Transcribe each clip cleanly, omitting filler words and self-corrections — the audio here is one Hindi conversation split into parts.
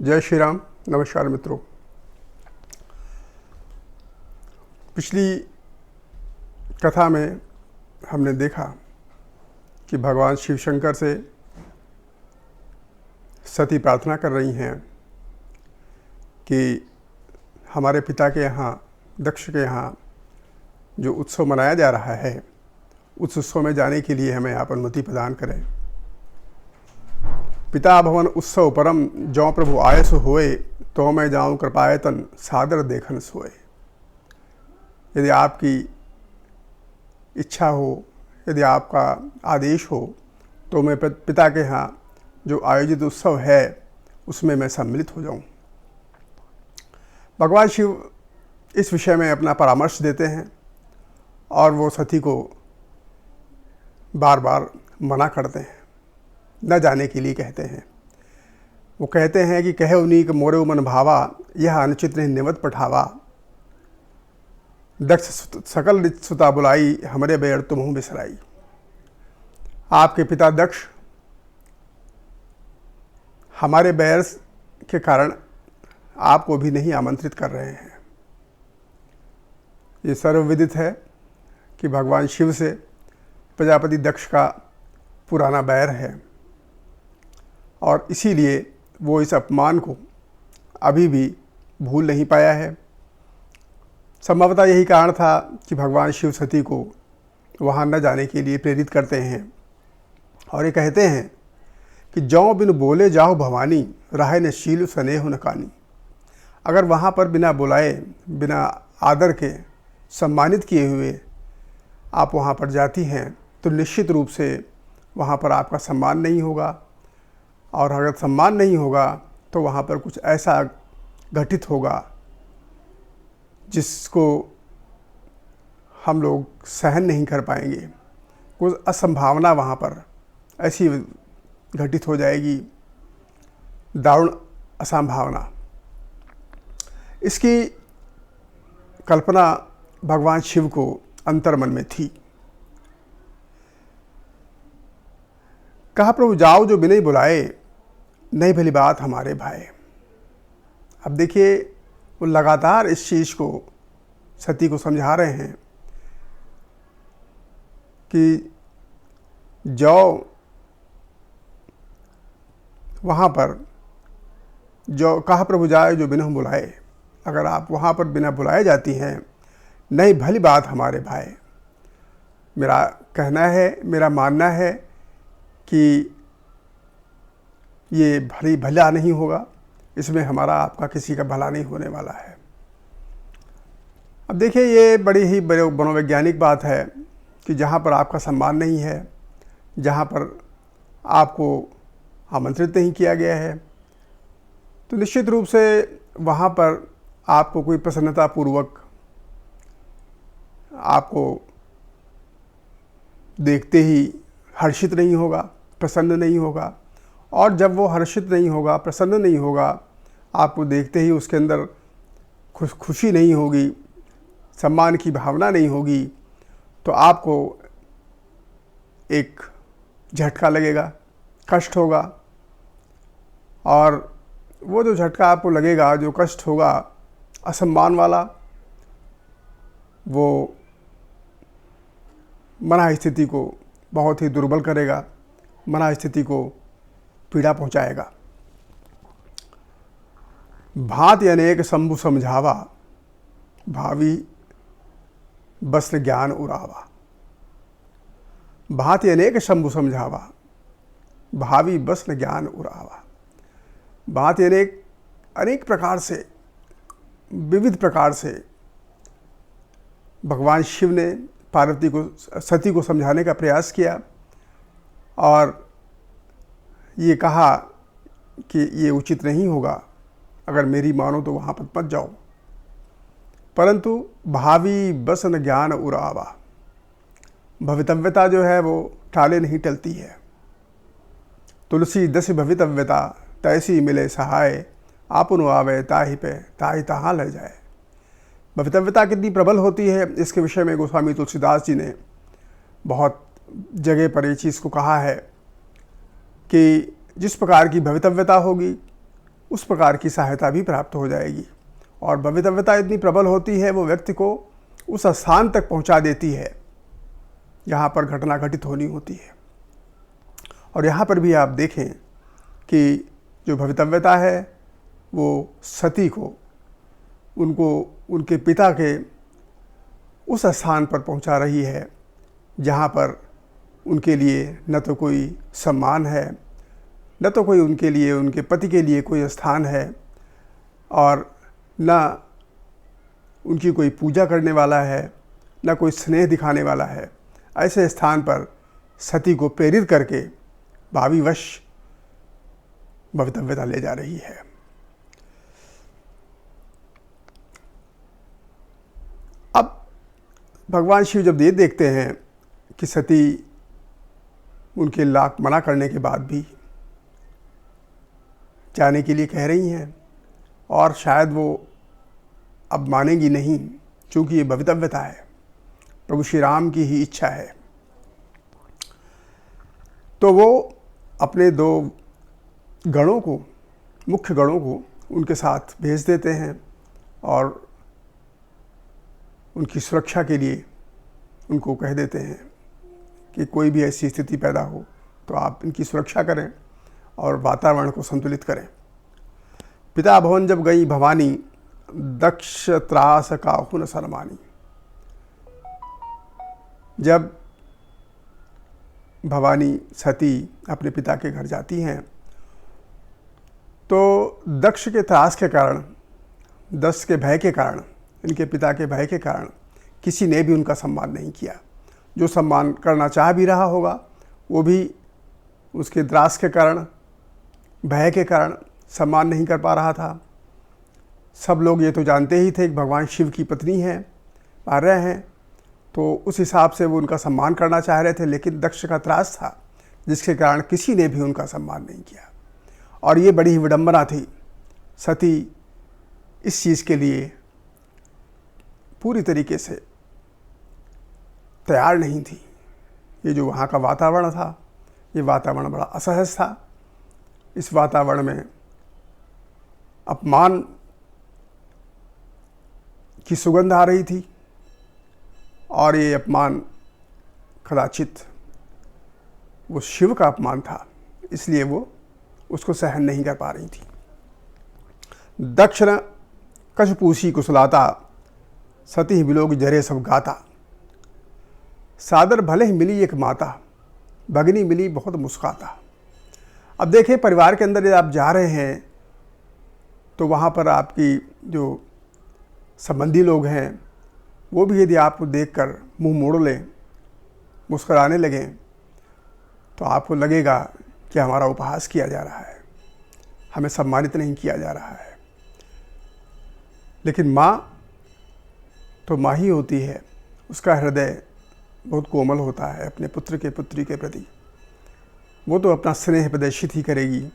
जय श्री राम। नमस्कार मित्रों। पिछली कथा में हमने देखा कि भगवान शिव शंकर से सती प्रार्थना कर रही हैं कि हमारे पिता के यहाँ, दक्ष के यहाँ जो उत्सव मनाया जा रहा है, उस उत्सव में जाने के लिए हमें आप अनुमति प्रदान करें। पिता भवन उत्सव परम जौ प्रभु आयस होए, तो मैं जाऊँ कृपायतन सादर देखन सोए। यदि आपकी इच्छा हो, यदि आपका आदेश हो, तो मैं पिता के यहाँ जो आयोजित उत्सव है उसमें मैं सम्मिलित हो जाऊं। भगवान शिव इस विषय में अपना परामर्श देते हैं और वो सती को बार बार मना करते हैं, न जाने के लिए कहते हैं। वो कहते हैं कि कहे उन्हीं के मोरे मन भावा, यह अनुचित नहीं निमत पठावा। दक्ष सकल सुता बुलाई, हमरे बैर तुमहु बिसराई। आपके पिता दक्ष हमारे बैर के कारण आपको भी नहीं आमंत्रित कर रहे हैं। ये सर्वविदित है कि भगवान शिव से प्रजापति दक्ष का पुराना बैर है और इसीलिए वो इस अपमान को अभी भी भूल नहीं पाया है। संभवतः यही कारण था कि भगवान शिव सती को वहाँ न जाने के लिए प्रेरित करते हैं और ये कहते हैं कि जौ बिन बोले जाओ भवानी, राहे न शील स्नेह न कानी। अगर वहाँ पर बिना बुलाए, बिना आदर के, सम्मानित किए हुए आप वहाँ पर जाती हैं तो निश्चित रूप से वहाँ पर आपका सम्मान नहीं होगा, और अगर सम्मान नहीं होगा तो वहाँ पर कुछ ऐसा घटित होगा जिसको हम लोग सहन नहीं कर पाएंगे। कुछ असंभावना वहाँ पर ऐसी घटित हो जाएगी, दारुण असंभावना। इसकी कल्पना भगवान शिव को अंतर्मन में थी। कहा प्रभु जाओ जो बिना ही बुलाए, नहीं भली बात हमारे भाई। अब देखिए, वो लगातार इस चीज़ को सती को समझा रहे हैं कि जाओ वहाँ पर, जो कहा प्रभु जाए जो बिना बुलाए। अगर आप वहाँ पर बिना बुलाए जाती हैं, नहीं भली बात हमारे भाई। मेरा कहना है, मेरा मानना है कि ये भला नहीं होगा, इसमें हमारा आपका किसी का भला नहीं होने वाला है। अब देखिए, ये बड़ी ही मनोवैज्ञानिक बात है कि जहाँ पर आपका सम्मान नहीं है, जहाँ पर आपको आमंत्रित नहीं किया गया है, तो निश्चित रूप से वहाँ पर आपको कोई प्रसन्नतापूर्वक आपको देखते ही हर्षित नहीं होगा, प्रसन्न नहीं होगा। और जब वो हर्षित नहीं होगा, प्रसन्न नहीं होगा, आपको देखते ही उसके अंदर खुशी नहीं होगी, सम्मान की भावना नहीं होगी, तो आपको एक झटका लगेगा, कष्ट होगा। और वो जो झटका आपको लगेगा, जो कष्ट होगा असम्मान वाला, वो मन स्थिति को बहुत ही दुर्बल करेगा, मन स्थिति को पीड़ा पहुंचाएगा। भांति अनेक शंभु समझावा, भावी बस ज्ञान उरावा। भांति अनेक शंभु समझावा, भावी बस ज्ञान उरावा। भांति अनेक प्रकार से, विविध प्रकार से भगवान शिव ने पार्वती को, सती को समझाने का प्रयास किया और ये कहा कि ये उचित नहीं होगा, अगर मेरी मानो तो वहाँ पर मत जाओ। परंतु भावी बस न ज्ञान उरावा, भवितव्यता जो है वो टाले नहीं टलती है। तुलसी दस भवितव्यता, तैसी मिले सहाय, आपुन आवे ताहि पे ताहि तहाँ ले जाए। भवितव्यता कितनी प्रबल होती है, इसके विषय में गोस्वामी तुलसीदास जी ने बहुत जगह पर ये चीज़ को कहा है कि जिस प्रकार की भवितव्यता होगी उस प्रकार की सहायता भी प्राप्त हो जाएगी। और भवितव्यता इतनी प्रबल होती है, वो व्यक्ति को उस स्थान तक पहुंचा देती है जहां पर घटना घटित होनी होती है। और यहाँ पर भी आप देखें कि जो भवितव्यता है वो सती को उनके पिता के उस स्थान पर पहुंचा रही है जहाँ पर उनके लिए न तो कोई सम्मान है, न तो कोई उनके लिए, उनके पति के लिए कोई स्थान है, और न उनकी कोई पूजा करने वाला है, न कोई स्नेह दिखाने वाला है। ऐसे स्थान पर सती को प्रेरित करके भावीवश भवितव्यता ले जा रही है। अब भगवान शिव जब ये देखते हैं कि सती उनके लाख मना करने के बाद भी जाने के लिए कह रही हैं और शायद वो अब मानेंगी नहीं, क्योंकि ये भवितव्यता है, प्रभु श्री राम की ही इच्छा है, तो वो अपने 2 गणों को, मुख्य गणों को उनके साथ भेज देते हैं और उनकी सुरक्षा के लिए उनको कह देते हैं कि कोई भी ऐसी स्थिति पैदा हो तो आप इनकी सुरक्षा करें और वातावरण को संतुलित करें। पिता भवन जब गई भवानी, दक्ष त्रास काहू न सरमानी। जब भवानी सती अपने पिता के घर जाती हैं तो दक्ष के त्रास के कारण, दक्ष के भय के कारण, इनके पिता के भय के कारण किसी ने भी उनका सम्मान नहीं किया। जो सम्मान करना चाह भी रहा होगा वो भी उसके त्रास के कारण, भय के कारण सम्मान नहीं कर पा रहा था। सब लोग ये तो जानते ही थे कि भगवान शिव की पत्नी हैं, आर्या हैं, तो उस हिसाब से वो उनका सम्मान करना चाह रहे थे, लेकिन दक्ष का त्रास था जिसके कारण किसी ने भी उनका सम्मान नहीं किया। और ये बड़ी ही विडंबना थी। सती इस चीज़ के लिए पूरी तरीके से तैयार नहीं थी। ये जो वहाँ का वातावरण था, ये वातावरण बड़ा असहज था। इस वातावरण में अपमान की सुगंध आ रही थी और ये अपमान कदाचित वो शिव का अपमान था, इसलिए वो उसको सहन नहीं कर पा रही थी। दक्षिण कशपूसी कुशलाता, सती विलोक जरे सब गाता। सादर भले ही मिली एक माता, भगनी मिली बहुत मुस्काता। अब देखिए, परिवार के अंदर यदि आप जा रहे हैं तो वहाँ पर आपकी जो संबंधी लोग हैं वो भी यदि आपको देखकर मुंह मोड़ लें, मुस्कराने लगें, तो आपको लगेगा कि हमारा उपहास किया जा रहा है, हमें सम्मानित नहीं किया जा रहा है। लेकिन माँ तो माँ ही होती है, उसका हृदय बहुत कोमल होता है अपने पुत्र के, पुत्री के प्रति। वो तो अपना स्नेह प्रदर्शित ही करेगी।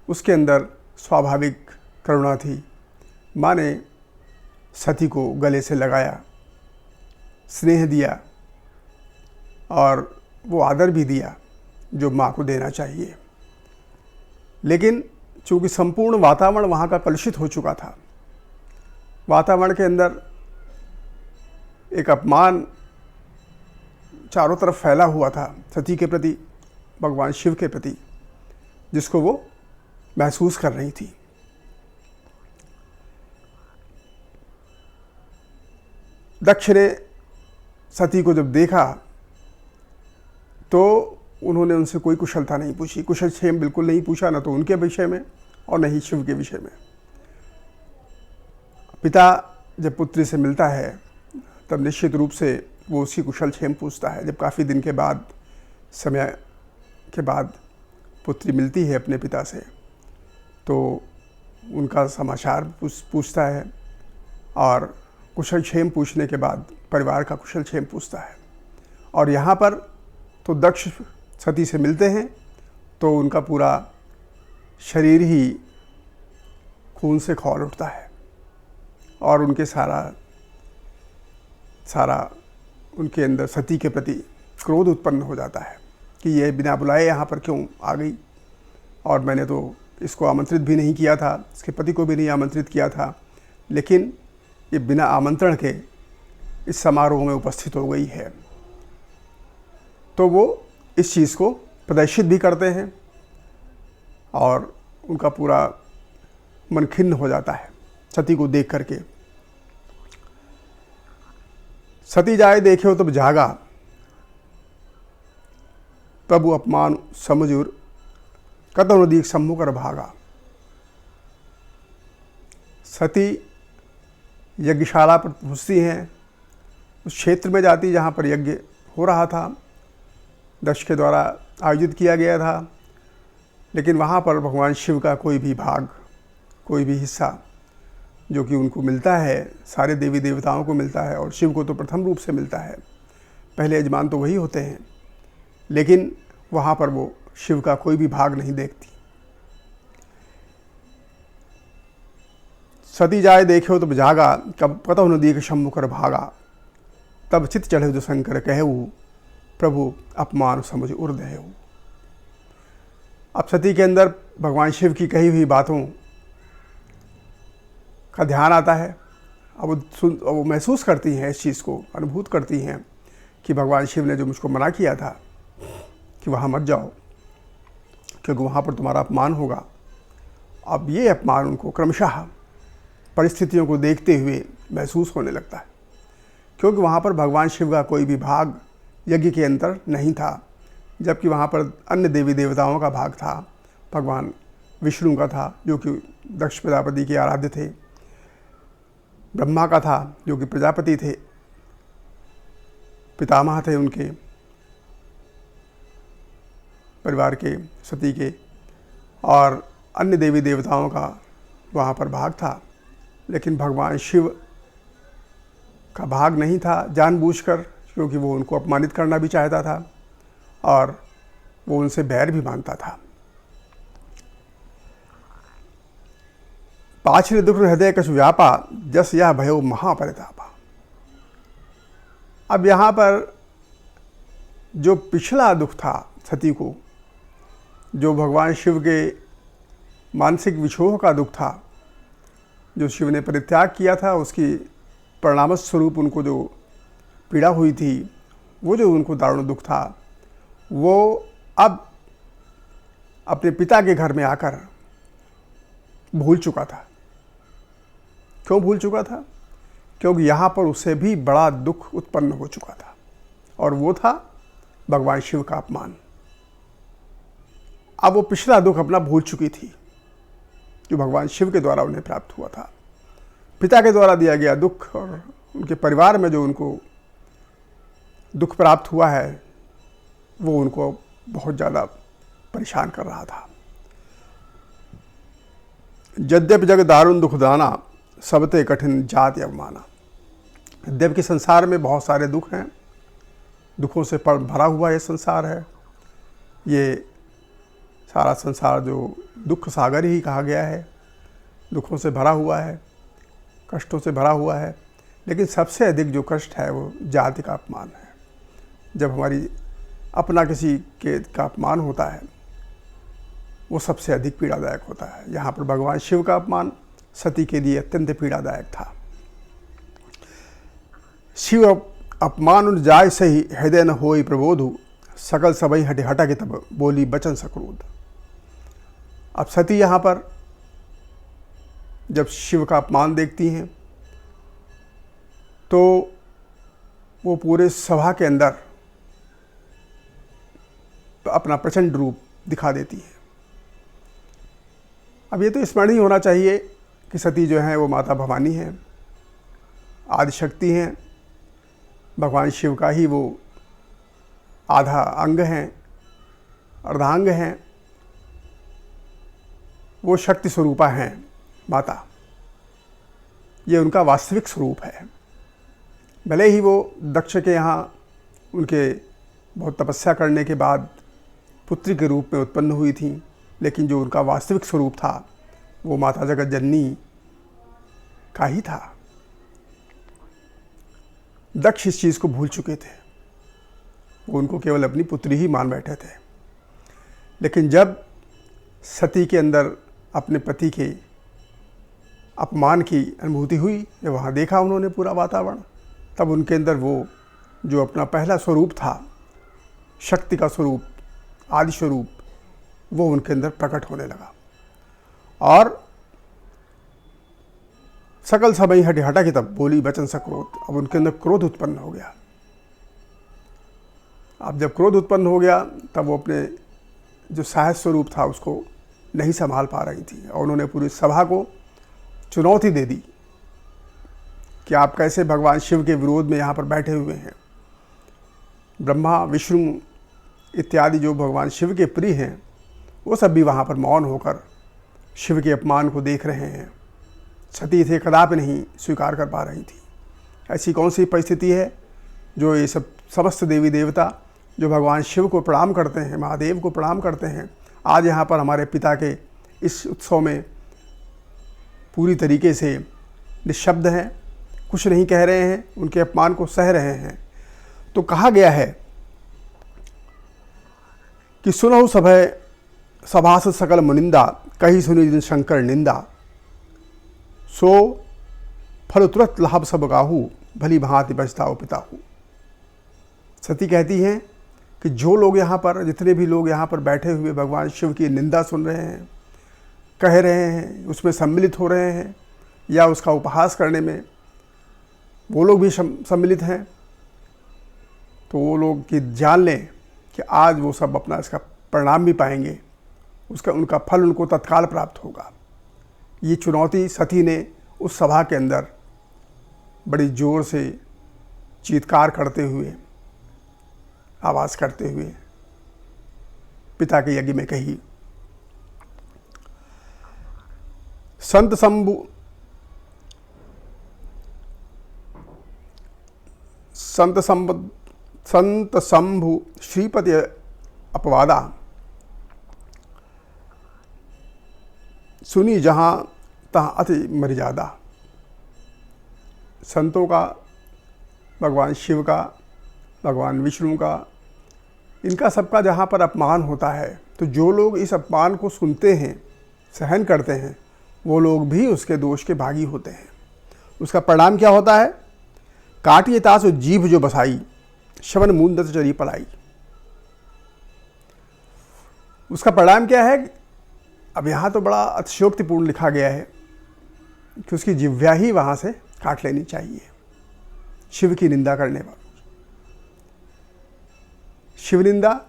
उसके अंदर स्वाभाविक करुणा थी। माँ ने सती को गले से लगाया, स्नेह दिया और वो आदर भी दिया जो माँ को देना चाहिए। लेकिन चूँकि संपूर्ण वातावरण वहाँ का कलुषित हो चुका था, वातावरण के अंदर एक अपमान चारों तरफ फैला हुआ था सती के प्रति, भगवान शिव के प्रति, जिसको वो महसूस कर रही थी। दक्ष ने सती को जब देखा तो उन्होंने उनसे कोई कुशलता नहीं पूछी, कुशल क्षेम बिल्कुल नहीं पूछा, न तो उनके विषय में और न ही शिव के विषय में। पिता जब पुत्री से मिलता है तब निश्चित रूप से वो उसकी कुशल क्षेम पूछता है। जब काफ़ी दिन के बाद, समय के बाद पुत्री मिलती है अपने पिता से तो उनका समाचार पूछता है और कुशल क्षेम पूछने के बाद परिवार का कुशल क्षेम पूछता है। और यहाँ पर तो दक्ष सती से मिलते हैं तो उनका पूरा शरीर ही खून से खौल उठता है और उनके सारा उनके अंदर सती के प्रति क्रोध उत्पन्न हो जाता है कि ये बिना बुलाए यहाँ पर क्यों आ गई, और मैंने तो इसको आमंत्रित भी नहीं किया था, इसके पति को भी नहीं आमंत्रित किया था, लेकिन ये बिना आमंत्रण के इस समारोह में उपस्थित हो गई है। तो वो इस चीज़ को प्रदर्शित भी करते हैं और उनका पूरा मन खिन्न हो जाता है सती को देख करके। सती जाए देखे हो तब जागा, प्रभु अपमान समझुर कतौ न दीख सम्मुख कर भागा। सती यज्ञशाला पर पहुँचती हैं, उस क्षेत्र में जाती जहाँ पर यज्ञ हो रहा था, दक्ष के द्वारा आयोजित किया गया था, लेकिन वहाँ पर भगवान शिव का कोई भी भाग, कोई भी हिस्सा जो कि उनको मिलता है, सारे देवी देवताओं को मिलता है और शिव को तो प्रथम रूप से मिलता है, पहले यजमान तो वही होते हैं, लेकिन वहाँ पर वो शिव का कोई भी भाग नहीं देखती। सती जाए देखे तब जागा, कब कतौ न दीख सम्मुख कर भागा। तब चित चढ़े जो शंकर कहऊ, प्रभु अपमान समझ उर्देहु। अब सती के अंदर भगवान शिव की कही हुई बातों का ध्यान आता है। अब वो महसूस करती हैं, इस चीज़ को अनुभूत करती हैं कि भगवान शिव ने जो मुझको मना किया था कि वहाँ मत जाओ क्योंकि वहाँ पर तुम्हारा अपमान होगा, अब ये अपमान उनको क्रमशः परिस्थितियों को देखते हुए महसूस होने लगता है, क्योंकि वहाँ पर भगवान शिव का कोई भी भाग यज्ञ के अंतर नहीं था, जबकि वहाँ पर अन्य देवी देवताओं का भाग था। भगवान विष्णु का था जो कि दक्ष प्रजापति के आराध्य थे, ब्रह्मा का था जो कि प्रजापति थे, पितामह थे उनके परिवार के, सती के, और अन्य देवी देवताओं का वहाँ पर भाग था, लेकिन भगवान शिव का भाग नहीं था जानबूझकर, क्योंकि वो उनको अपमानित करना भी चाहता था और वो उनसे बैर भी मानता था। पाछिल दुख हृदय कछु व्यापा, जस यह भयो महापरितापा। अब यहाँ पर जो पिछला दुख था सती को, जो भगवान शिव के मानसिक विछोह का दुख था, जो शिव ने परित्याग किया था, उसकी परिणाम स्वरूप उनको जो पीड़ा हुई थी, वो जो उनको दारुण दुख था, वो अब अपने पिता के घर में आकर भूल चुका था। क्यों भूल चुका था? क्योंकि यहाँ पर उससे भी बड़ा दुख उत्पन्न हो चुका था, और वो था भगवान शिव का अपमान। अब वो पिछला दुख अपना भूल चुकी थी जो भगवान शिव के द्वारा उन्हें प्राप्त हुआ था। पिता के द्वारा दिया गया दुख और उनके परिवार में जो उनको दुख प्राप्त हुआ है, वो उनको बहुत ज़्यादा परेशान कर रहा था। यद्यपि जग दारुण दुख दाना, सबते कठिन जाति अवमाना। यद्यपि संसार में बहुत सारे दुख हैं, दुखों से भरा हुआ ये संसार है, ये सारा संसार जो दुख सागर ही कहा गया है, दुखों से भरा हुआ है, कष्टों से भरा हुआ है, लेकिन सबसे अधिक जो कष्ट है वो जाति का अपमान है। जब हमारी अपना किसी के का अपमान होता है, वो सबसे अधिक पीड़ादायक होता है। यहाँ पर भगवान शिव का अपमान सती के लिए अत्यंत पीड़ादायक था। शिव अपमान जाय सही, हृदय न होई प्रबोधु, सकल सबई हटे हटा के तब बोली बचन सक्रोध। अब सती यहाँ पर जब शिव का अपमान देखती हैं तो वो पूरे सभा के अंदर अपना प्रचंड रूप दिखा देती है। अब ये तो स्मरण ही होना चाहिए कि सती जो है वो माता भवानी हैं, आदिशक्ति हैं, भगवान शिव का ही वो आधा अंग हैं, अर्धांग हैं, वो शक्ति स्वरूपा हैं माता। ये उनका वास्तविक स्वरूप है। भले ही वो दक्ष के यहाँ उनके बहुत तपस्या करने के बाद पुत्री के रूप में उत्पन्न हुई थी, लेकिन जो उनका वास्तविक स्वरूप था वो माता जगत जननी का ही था। दक्ष इस चीज़ को भूल चुके थे, वो उनको केवल अपनी पुत्री ही मान बैठे थे। लेकिन जब सती के अंदर अपने पति के अपमान की अनुभूति हुई। जब वहाँ देखा उन्होंने पूरा वातावरण, तब उनके अंदर वो जो अपना पहला स्वरूप था, शक्ति का स्वरूप, आदि स्वरूप, वो उनके अंदर प्रकट होने लगा। और सकल समय हटे हटा के तब बोली वचन स क्रोध। अब उनके अंदर क्रोध उत्पन्न हो गया। अब जब क्रोध उत्पन्न हो गया तब वो अपने जो साहस स्वरूप था उसको नहीं संभाल पा रही थी, और उन्होंने पूरी सभा को चुनौती दे दी कि आप कैसे भगवान शिव के विरोध में यहाँ पर बैठे हुए हैं। ब्रह्मा, विष्णु इत्यादि जो भगवान शिव के प्रिय हैं, वो सब भी वहाँ पर मौन होकर शिव के अपमान को देख रहे हैं। सती थे कदापि नहीं स्वीकार कर पा रही थी। ऐसी कौन सी परिस्थिति है जो ये सब समस्त देवी देवता जो भगवान शिव को प्रणाम करते हैं, महादेव को प्रणाम करते हैं, आज यहाँ पर हमारे पिता के इस उत्सव में पूरी तरीके से निशब्द हैं, कुछ नहीं कह रहे हैं, उनके अपमान को सह रहे हैं। तो कहा गया है कि सुनहु सभय सभास सकल मुनिंदा, कही सुनी जिन शंकर निंदा, सो फल तुरंत लाभ सब गाहू, भली भांति बचताओ पिताहू। सती कहती हैं कि जो लोग यहाँ पर, जितने भी लोग यहाँ पर बैठे हुए भगवान शिव की निंदा सुन रहे हैं, कह रहे हैं, उसमें सम्मिलित हो रहे हैं, या उसका उपहास करने में वो लोग भी सम्मिलित हैं, तो वो लोग कि जान लें कि आज वो सब अपना इसका परिणाम भी पाएंगे, उसका उनका फल उनको तत्काल प्राप्त होगा। ये चुनौती सती ने उस सभा के अंदर बड़ी जोर से चीत्कार करते हुए, आवाज़ करते हुए पिता के यज्ञ में कही। संत शंभु श्रीपति अपवादा, सुनी जहाँ तहाँ अति मर्यादा। संतों का, भगवान शिव का, भगवान विष्णु का, इनका सबका जहाँ पर अपमान होता है, तो जो लोग इस अपमान को सुनते हैं, सहन करते हैं, वो लोग भी उसके दोष के भागी होते हैं। उसका परिणाम क्या होता है? काटिए तासु जीभ जो बसाई, शवन मूंदत चरी पलाई। उसका परिणाम क्या है? अब यहाँ तो बड़ा अतिशयोक्तिपूर्ण लिखा गया है कि उसकी जिह्वा ही वहाँ से काट लेनी चाहिए, शिव की निंदा करने वालों। शिव निंदा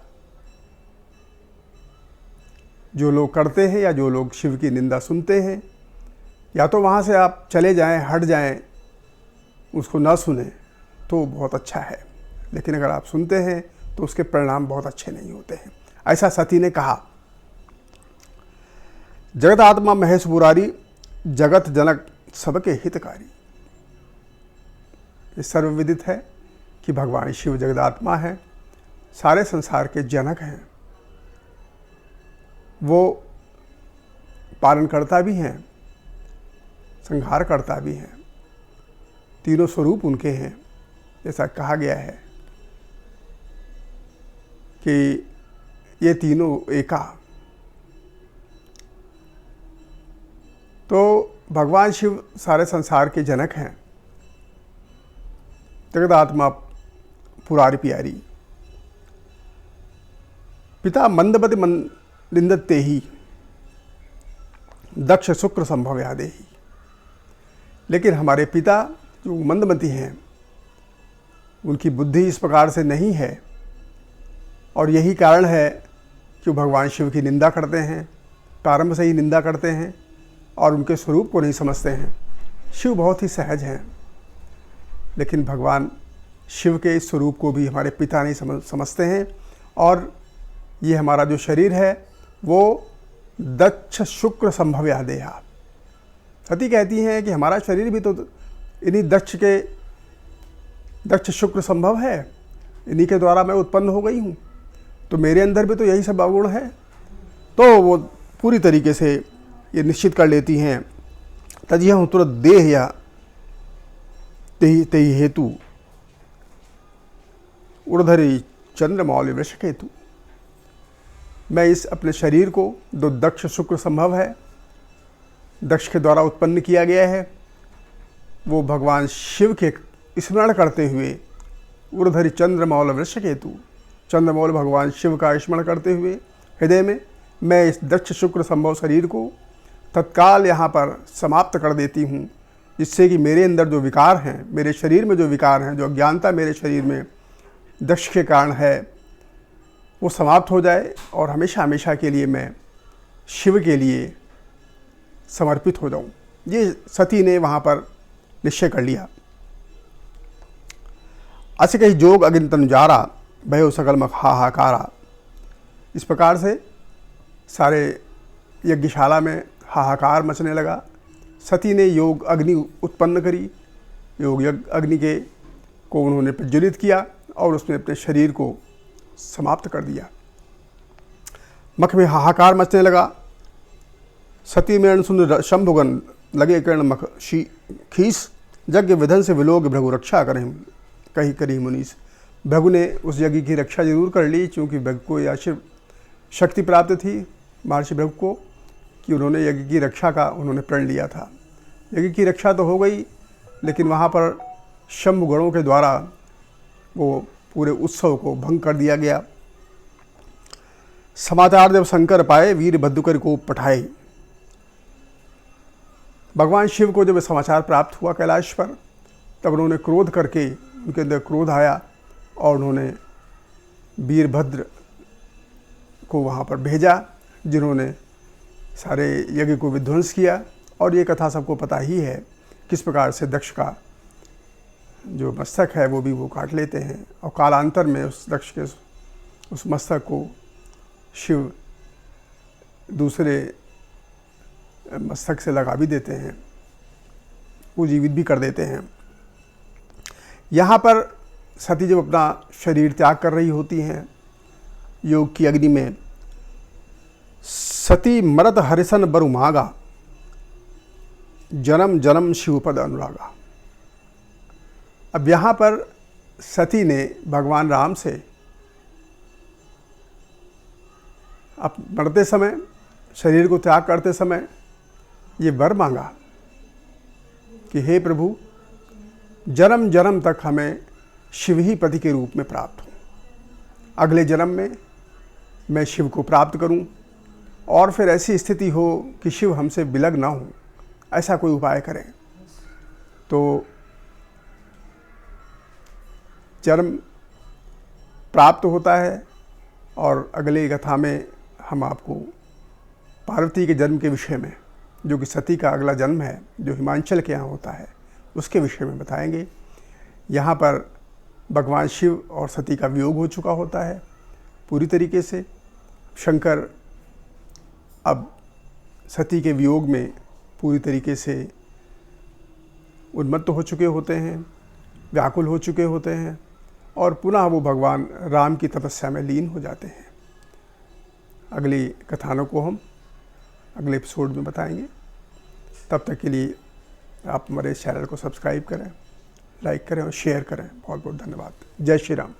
जो लोग करते हैं या जो लोग शिव की निंदा सुनते हैं, या तो वहाँ से आप चले जाएं, हट जाएं, उसको ना सुने तो बहुत अच्छा है, लेकिन अगर आप सुनते हैं तो उसके परिणाम बहुत अच्छे नहीं होते हैं। ऐसा सती ने कहा। जगत आत्मा महेश पुरारी, जगत जनक सबके हितकारी। ये सर्वविदित है कि भगवान शिव जगदात्मा है, सारे संसार के जनक हैं, वो पालनकर्ता भी हैं, संहारकर्ता भी हैं, तीनों स्वरूप उनके हैं। जैसा कहा गया है कि ये तीनों एका। तो भगवान शिव सारे संसार के जनक हैं, जगदात्मा पुरारी प्यारी। पिता मंदमति निंदते ही, दक्ष शुक्र संभव यादेही। लेकिन हमारे पिता जो मंदमती हैं, उनकी बुद्धि इस प्रकार से नहीं है, और यही कारण है कि भगवान शिव की निंदा करते हैं, प्रारंभ से ही निंदा करते हैं और उनके स्वरूप को नहीं समझते हैं। शिव बहुत ही सहज हैं, लेकिन भगवान शिव के इस स्वरूप को भी हमारे पिता नहीं समझते हैं। और ये हमारा जो शरीर है वो दक्ष शुक्र संभव यादेहा। सती कहती हैं कि हमारा शरीर भी तो इन्हीं दक्ष शुक्र संभव है, इन्हीं के द्वारा मैं उत्पन्न हो गई हूँ, तो मेरे अंदर भी तो यही सब अवगुण है। तो वो पूरी तरीके से ये निश्चित कर लेती हैं, तजिह तुरंत देह या तेहि हेतु, उर्धरी चंद्रमौलि वृषकेतु। मैं इस अपने शरीर को, जो दक्ष शुक्र संभव है, दक्ष के द्वारा उत्पन्न किया गया है, वो भगवान शिव के स्मरण करते हुए उर्धरि चंद्रमौल वृषकेतु, चंद्रमौल भगवान शिव का स्मरण करते हुए हृदय में मैं इस दक्ष शुक्र संभव शरीर को तत्काल यहाँ पर समाप्त कर देती हूँ, जिससे कि मेरे अंदर जो विकार हैं, मेरे शरीर में जो विकार हैं, जो अज्ञानता मेरे शरीर में दक्ष के कारण है, वो समाप्त हो जाए और हमेशा हमेशा के लिए मैं शिव के लिए समर्पित हो जाऊँ। ये सती ने वहाँ पर निश्चय कर लिया। अस कही जोग अग्नि तनुजारा भयो सकल मख हाहाकारा। इस प्रकार से सारे यज्ञशाला में हाहाकार मचने लगा। सती ने योग अग्नि उत्पन्न करी, योग यज्ञ अग्नि के को उन्होंने प्रज्वलित किया और उसने अपने शरीर को समाप्त कर दिया। मख में हाहाकार मचने लगा। सती में सुन शंभुगन लगे कर्ण मख खीस, यज्ञ विधन से विलोक भृगु रक्षा करें कही करी मुनीस। भृगु ने उस यज्ञ की रक्षा जरूर कर ली, क्योंकि भृगु को यह शक्ति प्राप्त थी महर्षि भृगु को कि उन्होंने यज्ञ की रक्षा का उन्होंने प्रण लिया था। यज्ञ की रक्षा तो हो गई, लेकिन वहाँ पर शंभुगणों के द्वारा वो पूरे उत्सव को भंग कर दिया गया। समाचार जब शंकर पाए वीरभद्र को पठाए। भगवान शिव को जब समाचार प्राप्त हुआ कैलाश पर, तब उन्होंने क्रोध करके, उनके अंदर क्रोध आया और उन्होंने वीरभद्र को वहाँ पर भेजा, जिन्होंने सारे यज्ञ को विध्वंस किया। और ये कथा सबको पता ही है किस प्रकार से दक्ष का जो मस्तक है वो भी वो काट लेते हैं, और कालांतर में उस दक्ष के उस मस्तक को शिव दूसरे मस्तक से लगा भी देते हैं, वो जीवित भी कर देते हैं। यहाँ पर सती जब अपना शरीर त्याग कर रही होती हैं योग की अग्नि में, सती मरत हरिसन बरु मागा, जन्म जन्म शिवपद अनुरागा। अब यहाँ पर सती ने भगवान राम से अब मरते समय, शरीर को त्याग करते समय ये वर मांगा कि हे प्रभु, जन्म जन्म तक हमें शिव ही पति के रूप में प्राप्त हो, अगले जन्म में मैं शिव को प्राप्त करूं, और फिर ऐसी स्थिति हो कि शिव हमसे विलग ना हो, ऐसा कोई उपाय करें। तो जन्म प्राप्त होता है, और अगले कथा में हम आपको पार्वती के जन्म के विषय में, जो कि सती का अगला जन्म है, जो हिमाचल के यहाँ होता है, उसके विषय में बताएंगे। यहाँ पर भगवान शिव और सती का वियोग हो चुका होता है पूरी तरीके से। शंकर अब सती के वियोग में पूरी तरीके से उन्मत्त हो चुके होते हैं, व्याकुल हो चुके होते हैं, और पुनः वो भगवान राम की तपस्या में लीन हो जाते हैं। अगली कथानों को हम अगले एपिसोड में बताएंगे। तब तक के लिए आप हमारे चैनल को सब्सक्राइब करें, लाइक करें और शेयर करें। बहुत बहुत धन्यवाद। जय श्री राम।